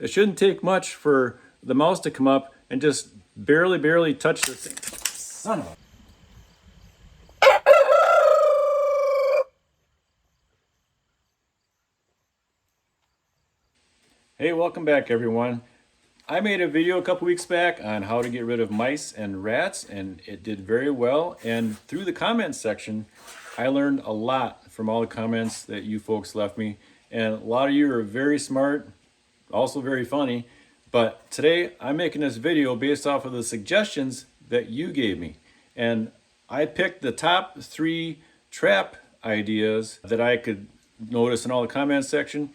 It shouldn't take much for the mouse to come up and just barely touch the thing. Son of a... Hey, welcome back everyone. I made a video a couple weeks back on how to get rid of mice and rats, and it did very well. And through the comments section, I learned a lot from all the comments that you folks left me. And a lot of you are very smart, also very funny. But today I'm making this video based off of the suggestions that you gave me. And I picked the top 3 trap ideas that I could notice in all the comments section.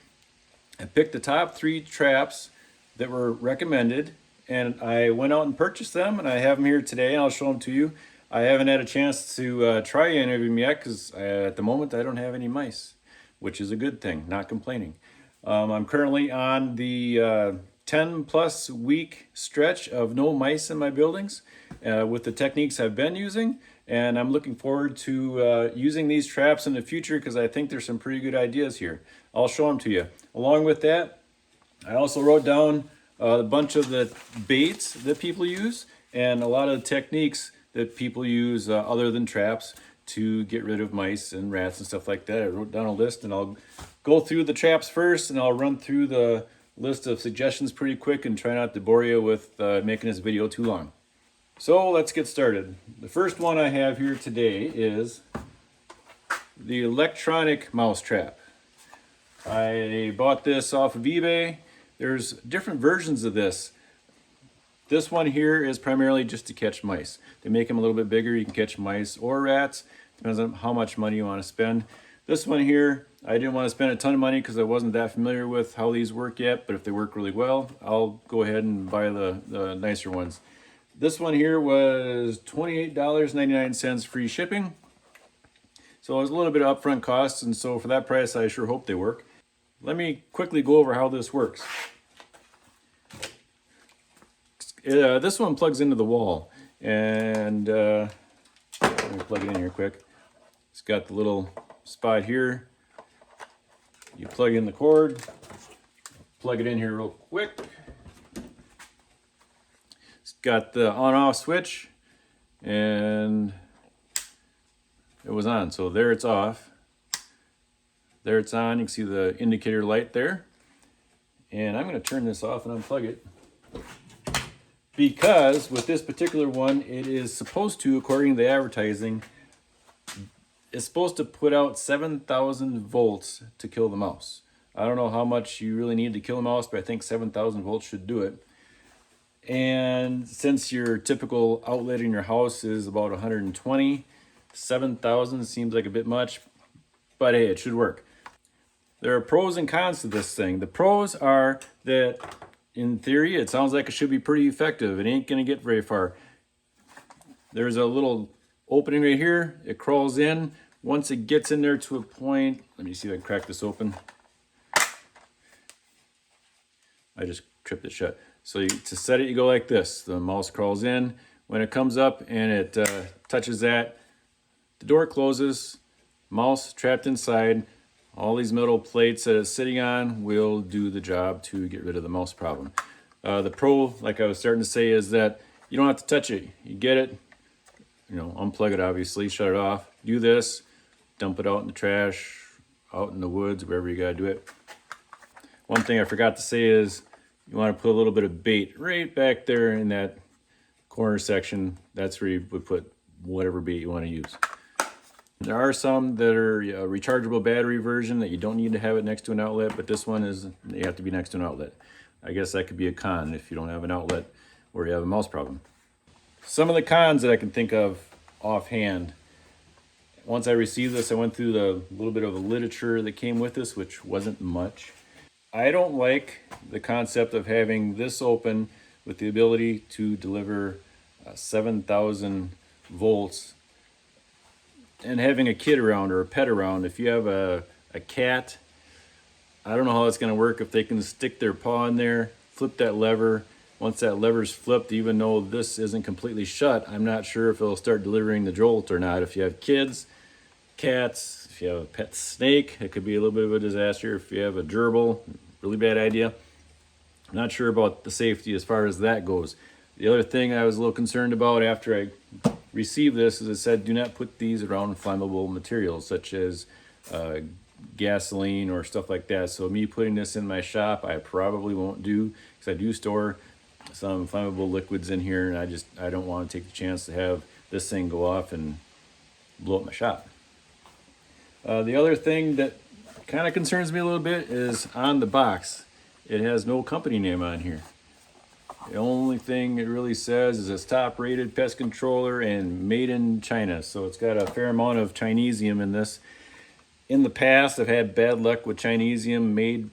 I picked the top 3 traps that were recommended, and I went out and purchased them, and I have them here today, and I'll show them to you. I haven't had a chance to try any of them yet because at the moment I don't have any mice, which is a good thing, not complaining. I'm currently on the 10 plus week stretch of no mice in my buildings with the techniques I've been using, and I'm looking forward to using these traps in the future because I think there's some pretty good ideas here. I'll show them to you. Along with that, I also wrote down a bunch of the baits that people use and a lot of the techniques that people use other than traps to get rid of mice and rats and stuff like that. I wrote down a list, and I'll go through the traps first, and I'll run through the list of suggestions pretty quick and try not to bore you with making this video too long. So let's get started. The first one I have here today is the electronic mouse trap. I bought this off of eBay. There's different versions of this. This one here is primarily just to catch mice. They make them a little bit bigger. You can catch mice or rats. Depends on how much money you want to spend. This one here, I didn't want to spend a ton of money because I wasn't that familiar with how these work yet, but if they work really well, I'll go ahead and buy the nicer ones. This one here was $28.99 free shipping. So it was a little bit of upfront costs, and so for that price, I sure hope they work. Let me quickly go over how this works. This one plugs into the wall, and let me plug it in here quick. It's got the little spot here. You plug in the cord, plug it in here real quick. It's got the on-off switch, and it was on, so there it's off. There it's on. You can see the indicator light there. And I'm going to turn this off and unplug it. Because with this particular one, it is supposed to, according to the advertising, it's supposed to put out 7,000 volts to kill the mouse. I don't know how much you really need to kill a mouse, but I think 7,000 volts should do it. And since your typical outlet in your house is about 120, 7,000 seems like a bit much, but hey, it should work. There are pros and cons to this thing. The pros are that, in theory, it sounds like it should be pretty effective. It ain't gonna get very far. There's a little opening right here. It crawls in. Once it gets in there to a point, let me see if I can crack this open. I just tripped it shut. So to set it, you go like this. The mouse crawls in. When it comes up and it touches that, the door closes, mouse trapped inside. All these metal plates that it's sitting on will do the job to get rid of the mouse problem. The pro, like I was starting to say, is that you don't have to touch it. You get it, unplug it obviously, shut it off. Do this, dump it out in the trash, out in the woods, wherever you gotta do it. One thing I forgot to say is you want to put a little bit of bait right back there in that corner section. That's where you would put whatever bait you want to use. There are some that are a rechargeable battery version that you don't need to have it next to an outlet, but this one is, you have to be next to an outlet. I guess that could be a con if you don't have an outlet or you have a mouse problem. Some of the cons that I can think of offhand. Once I received this, I went through the little bit of the literature that came with this, which wasn't much. I don't like the concept of having this open with the ability to deliver 7,000 volts and having a kid around or a pet around. If you have a cat, I don't know how it's going to work if they can stick their paw in there, flip that lever. Once that lever's flipped, even though this isn't completely shut, I'm not sure if it'll start delivering the jolt or not. If you have kids, cats, if you have a pet snake, it could be a little bit of a disaster. If you have a gerbil, really bad idea. I'm not sure about the safety as far as that goes. The other thing I was a little concerned about after I received this is it said do not put these around flammable materials such as gasoline or stuff like that. So me putting this in my shop, I probably won't do, because I do store some flammable liquids in here, and I don't want to take the chance to have this thing go off and blow up my shop. The other thing that kind of concerns me a little bit is on the box, it has no company name on here. The only thing it really says is it's top rated pest controller and made in China. So it's got a fair amount of Chinesium in this. In the past, I've had bad luck with Chinesium made,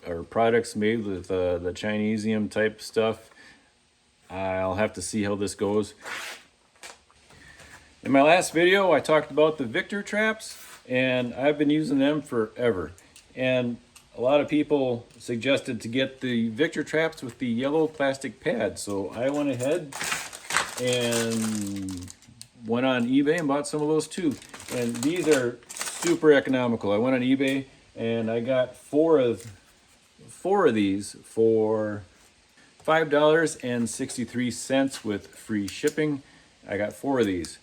or products made with the Chinesium type stuff. I'll have to see how this goes. In my last video, I talked about the Victor traps, and I've been using them forever. And a lot of people suggested to get the Victor traps with the yellow plastic pad. So I went ahead and went on eBay and bought some of those too. And these are super economical. I went on eBay and I got four of these for $5.63 with free shipping. I got four of these.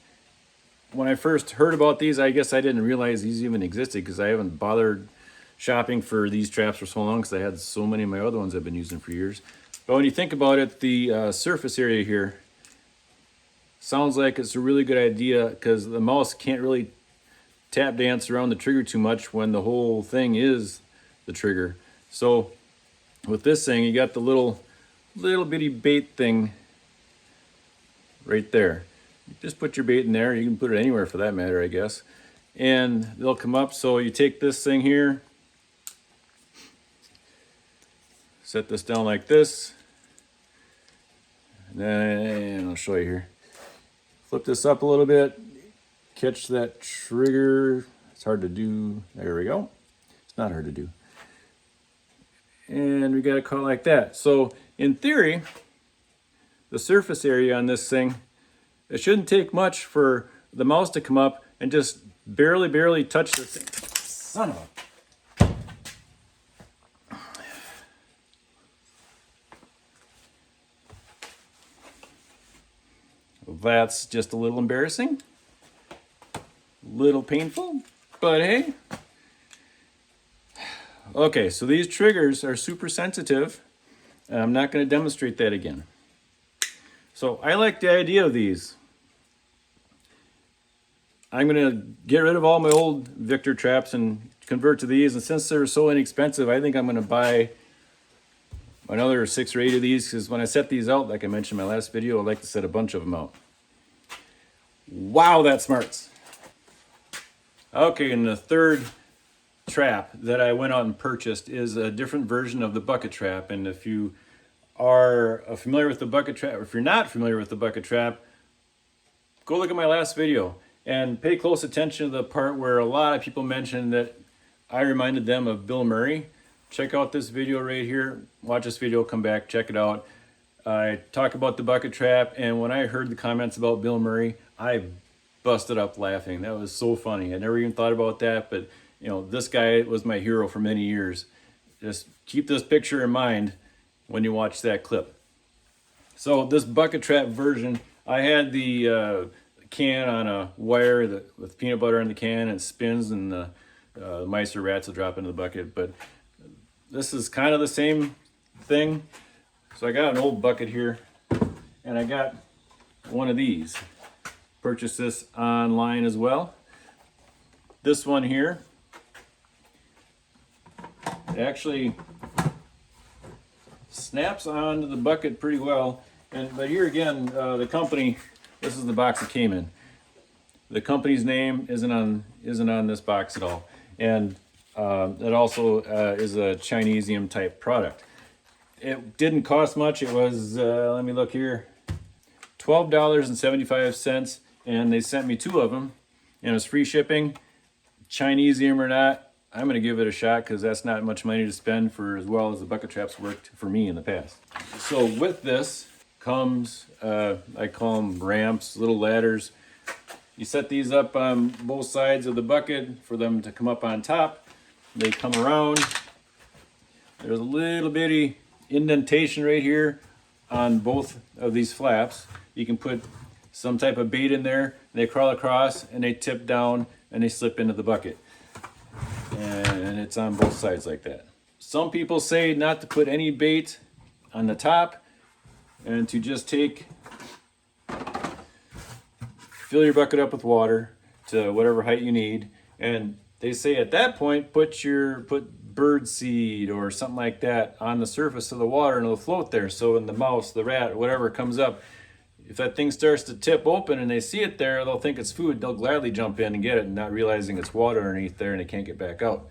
When I first heard about these, I guess I didn't realize these even existed because I haven't bothered shopping for these traps for so long because I had so many of my other ones I've been using for years. But when you think about it, the surface area here sounds like it's a really good idea because the mouse can't really tap dance around the trigger too much when the whole thing is the trigger. So with this thing, you got the little bitty bait thing right there. You just put your bait in there. You can put it anywhere for that matter, I guess. And they'll come up. So you take this thing here, set this down like this, and then I'll show you here. Flip this up a little bit, catch that trigger. It's hard to do. There we go. It's not hard to do. And we got it caught like that. So in theory, the surface area on this thing, it shouldn't take much for the mouse to come up and just barely touch this thing. Son of a... That's just a little embarrassing, little painful, but hey. Okay, so these triggers are super sensitive, and I'm not going to demonstrate that again. So I like the idea of these. I'm going to get rid of all my old Victor traps and convert to these, and since they're so inexpensive, I think I'm going to buy another 6 or 8 of these, because when I set these out, like I mentioned in my last video, I like to set a bunch of them out. Wow, that smarts. Okay, and the third trap that I went out and purchased is a different version of the bucket trap. And if you are familiar with the bucket trap, or if you're not familiar with the bucket trap, go look at my last video and pay close attention to the part where a lot of people mentioned that I reminded them of Bill Murray. Check out this video right here. Watch this video, come back, check it out. I talk about the bucket trap, and when I heard the comments about Bill Murray, I busted up laughing. That was so funny. I never even thought about that, but you know, this guy was my hero for many years. Just keep this picture in mind when you watch that clip. So this bucket trap version, I had the can on a wire with peanut butter in the can, and it spins, and the mice or rats will drop into the bucket. But this is kind of the same thing. So I got an old bucket here, and I got one of these. Purchased this online as well. This one here, it actually snaps onto the bucket pretty well. But here again, the company, this is the box it came in. The company's name isn't on this box at all. And it also is a Chinesium type product. It didn't cost much. It was, let me look here, $12.75, and they sent me 2 of them, and it was free shipping. Chinesium or not, I'm going to give it a shot because that's not much money to spend for as well as the bucket traps worked for me in the past. So with this comes, I call them ramps, little ladders. You set these up on both sides of the bucket for them to come up on top. They come around. There's a little bitty indentation right here on both of these flaps. You can put some type of bait in there, and they crawl across and they tip down and they slip into the bucket. And it's on both sides like that. Some people say not to put any bait on the top and to just fill your bucket up with water to whatever height you need. And they say at that point, put bird seed or something like that on the surface of the water and it'll float there. So when the mouse, the rat, whatever comes up, if that thing starts to tip open and they see it there, they'll think it's food. They'll gladly jump in and get it, not realizing it's water underneath there and they can't get back out.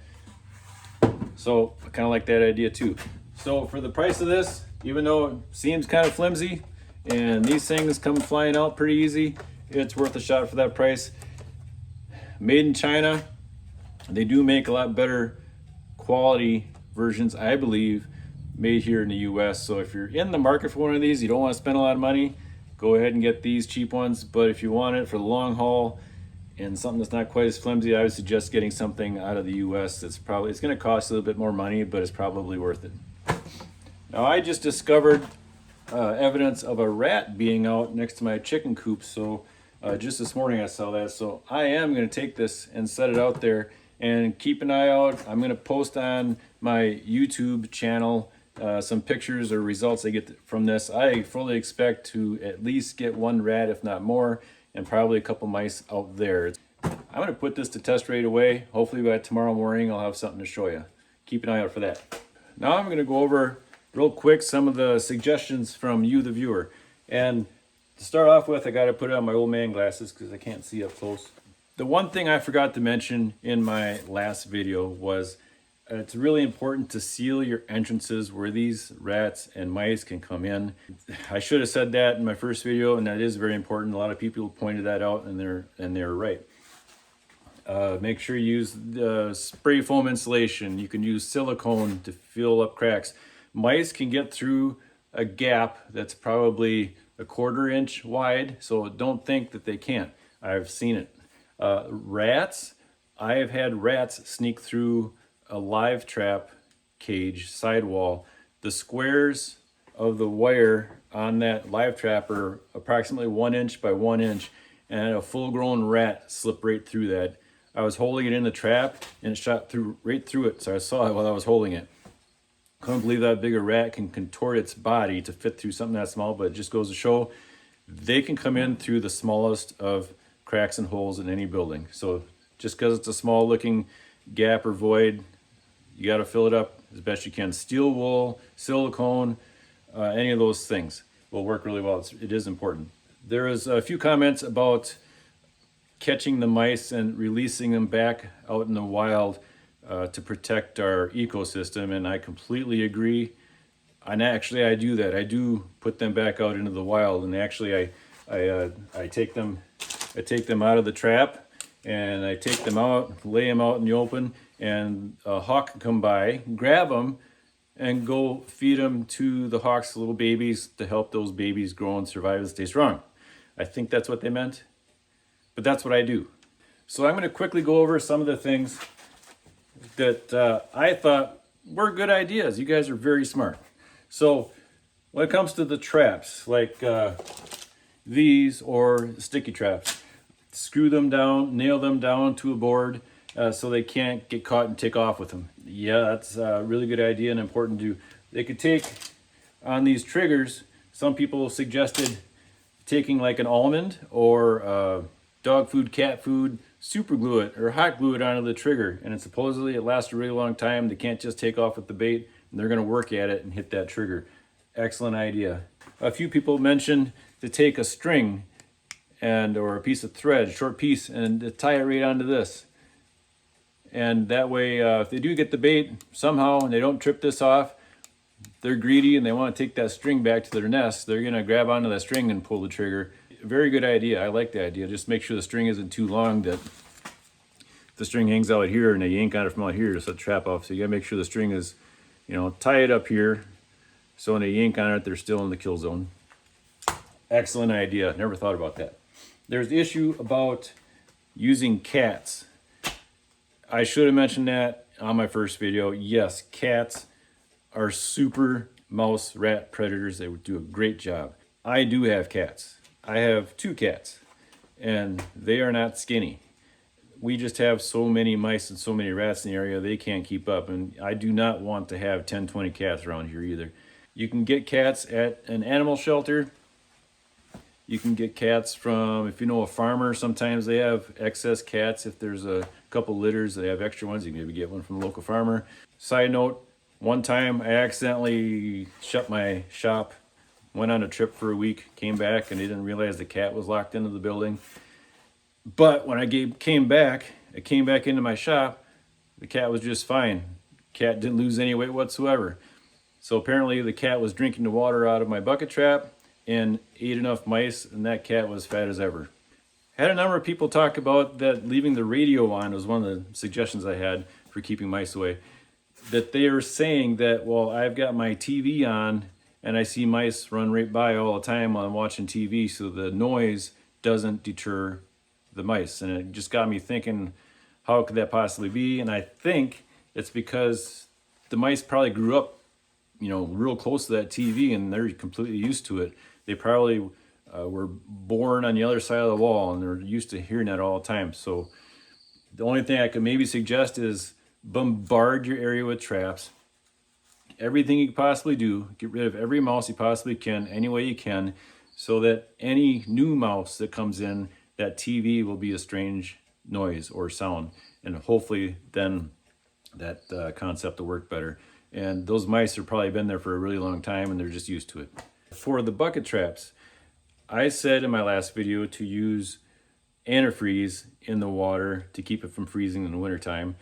So I kind of like that idea too. So for the price of this, even though it seems kind of flimsy and these things come flying out pretty easy, it's worth a shot for that price. Made in China. They do make a lot better quality versions, I believe, made here in the US. So if you're in the market for one of these, you don't want to spend a lot of money, go ahead and get these cheap ones. But if you want it for the long haul and something that's not quite as flimsy, I would suggest getting something out of the US that's probably, it's going to cost a little bit more money, but it's probably worth it. Now I just discovered evidence of a rat being out next to my chicken coop. So just this morning I saw that. So I am going to take this and set it out there and keep an eye out. I'm going to post on my YouTube channel some pictures or results I get from this. I fully expect to at least get one rat, if not more, and probably a couple mice out there. I'm going to put this to test right away. Hopefully by tomorrow morning I'll have something to show you. Keep an eye out for that. Now I'm going to go over real quick some of the suggestions from you, the viewer. And to start off with, I got to put on my old man glasses because I can't see up close. The one thing I forgot to mention in my last video was it's really important to seal your entrances where these rats and mice can come in. I should have said that in my first video, and that is very important. A lot of people pointed that out, and they're right. Make sure you use the spray foam insulation. You can use silicone to fill up cracks. Mice can get through a gap that's probably a 1/4 inch wide, so don't think that they can't. I've seen it. Rats, I have had rats sneak through a live trap cage sidewall. The squares of the wire on that live trap are approximately 1 inch by 1 inch, and a full-grown rat slipped right through that. I was holding it in the trap and it shot right through it, so I saw it while I was holding it. Couldn't believe that big a rat can contort its body to fit through something that small, but it just goes to show they can come in through the smallest of cracks and holes in any building. So just because it's a small looking gap or void, you got to fill it up as best you can. Steel wool, silicone, any of those things will work really well. It is important. There is a few comments about catching the mice and releasing them back out in the wild to protect our ecosystem, and I completely agree. And actually I do that. I do put them back out into the wild, and actually I take them out of the trap and I take them out, lay them out in the open, and a hawk can come by, grab them, and go feed them to the hawk's little babies to help those babies grow and survive and stay strong. I think that's what they meant, but that's what I do. So I'm going to quickly go over some of the things that I thought were good ideas. You guys are very smart. So when it comes to the traps, like these or sticky traps, screw them down, nail them down to a board so they can't get caught and take off with them. Yeah, that's a really good idea and important to do. They could take on these triggers, some people suggested taking like an almond or dog food, cat food, super glue it or hot glue it onto the trigger, and it supposedly it lasts a really long time. They can't just take off with the bait, and they're going to work at it and hit that trigger. Excellent idea. A few people mentioned to take a string or a piece of thread, a short piece, and to tie it right onto this. And that way, if they do get the bait somehow and they don't trip this off, they're greedy and they want to take that string back to their nest, they're going to grab onto that string and pull the trigger. Very good idea. I like the idea. Just make sure the string isn't too long that the string hangs out here and they yank on it from out here to set the trap off. So you got to make sure the string is, tie it up here so when they yank on it, they're still in the kill zone. Excellent idea. Never thought about that. There's the issue about using cats. I should have mentioned that on my first video. Yes, cats are super mouse, rat predators. They would do a great job. I do have cats. I have 2 cats, and they are not skinny. We just have so many mice and so many rats in the area, they can't keep up. And I do not want to have 10, 20 cats around here either. You can get cats at an animal shelter. You can get cats from, if you know a farmer, sometimes they have excess cats. If there's a couple litters, they have extra ones. You can maybe get one from a local farmer. Side note, one time I accidentally shut my shop, went on a trip for a week, came back, and I didn't realize the cat was locked into the building. But when I came back into my shop, the cat was just fine. Cat didn't lose any weight whatsoever. So apparently the cat was drinking the water out of my bucket trap and ate enough mice, and that cat was fat as ever. Had a number of people talk about that leaving the radio on was one of the suggestions I had for keeping mice away. That they are saying that, well, I've got my TV on and I see mice run right by all the time while I'm watching TV, so the noise doesn't deter the mice. And it just got me thinking, how could that possibly be? And I think it's because the mice probably grew up, real close to that TV, and they're completely used to it. They probably were born on the other side of the wall, and they're used to hearing that all the time. So the only thing I could maybe suggest is bombard your area with traps. Everything you can possibly do. Get rid of every mouse you possibly can, any way you can, so that any new mouse that comes in, that TV will be a strange noise or sound. And hopefully then that concept will work better. And those mice have probably been there for a really long time, and they're just used to it. For the bucket traps, I said in my last video to use antifreeze in the water to keep it from freezing in the wintertime.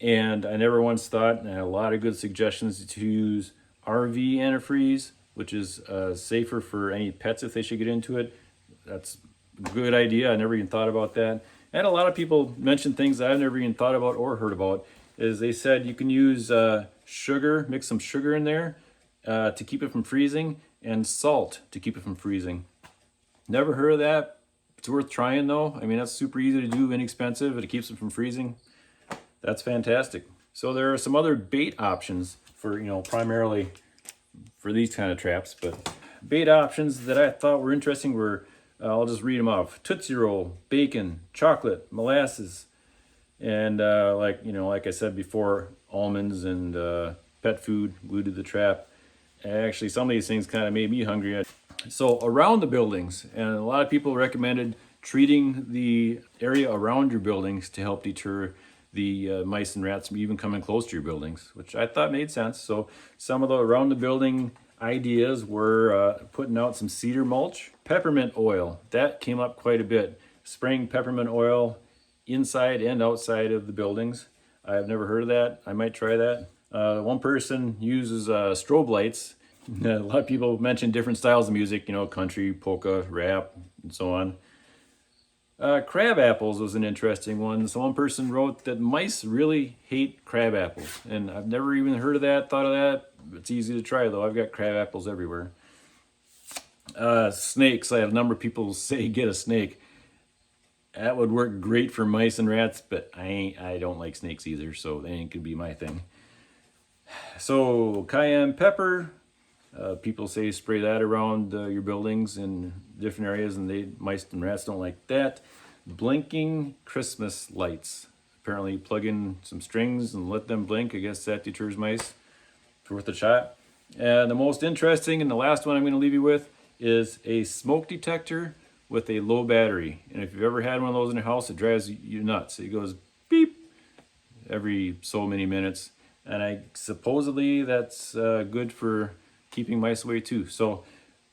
And I never once thought, and I had a lot of good suggestions, to use RV antifreeze, which is safer for any pets if they should get into it. That's a good idea. I never even thought about that. I had a lot of people mention things that I've never even thought about or heard about. Is they said you can use sugar, mix some sugar in there to keep it from freezing, and salt to keep it from freezing. Never heard of that. It's worth trying though. I mean, that's super easy to do, inexpensive, and it keeps it from freezing. That's fantastic. So there are some other bait options for, primarily for these kind of traps, but bait options that I thought were interesting were, I'll just read them off: Tootsie Roll, bacon, chocolate, molasses, and like I said before, almonds and pet food glued to the trap. Actually, some of these things kind of made me hungry. So around the buildings, and a lot of people recommended treating the area around your buildings to help deter the mice and rats from even coming close to your buildings, which I thought made sense. So some of the around the building ideas were putting out some cedar mulch, peppermint oil. That came up quite a bit. Spraying peppermint oil inside and outside of the buildings. I have never heard of that. I might try that. One person uses strobe lights. A lot of people mention different styles of music, country, polka, rap, and so on. Crab apples was an interesting one. So one person wrote that mice really hate crab apples. And I've never even heard of that, thought of that. It's easy to try though. I've got crab apples everywhere. Snakes. I had a number of people say get a snake. That would work great for mice and rats, but I don't like snakes either, so that ain't gonna be my thing. So cayenne pepper. People say spray that around your buildings in different areas, and mice and rats don't like that. Blinking Christmas lights. Apparently plug in some strings and let them blink. I guess that deters mice. It's worth a shot. And the most interesting, and the last one I'm going to leave you with, is a smoke detector with a low battery. And if you've ever had one of those in your house, it drives you nuts. It goes beep every so many minutes. And supposedly that's good for keeping mice away too. So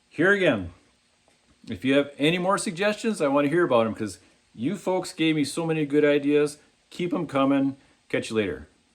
here again, if you have any more suggestions, I want to hear about them, because you folks gave me so many good ideas. Keep them coming. Catch you later.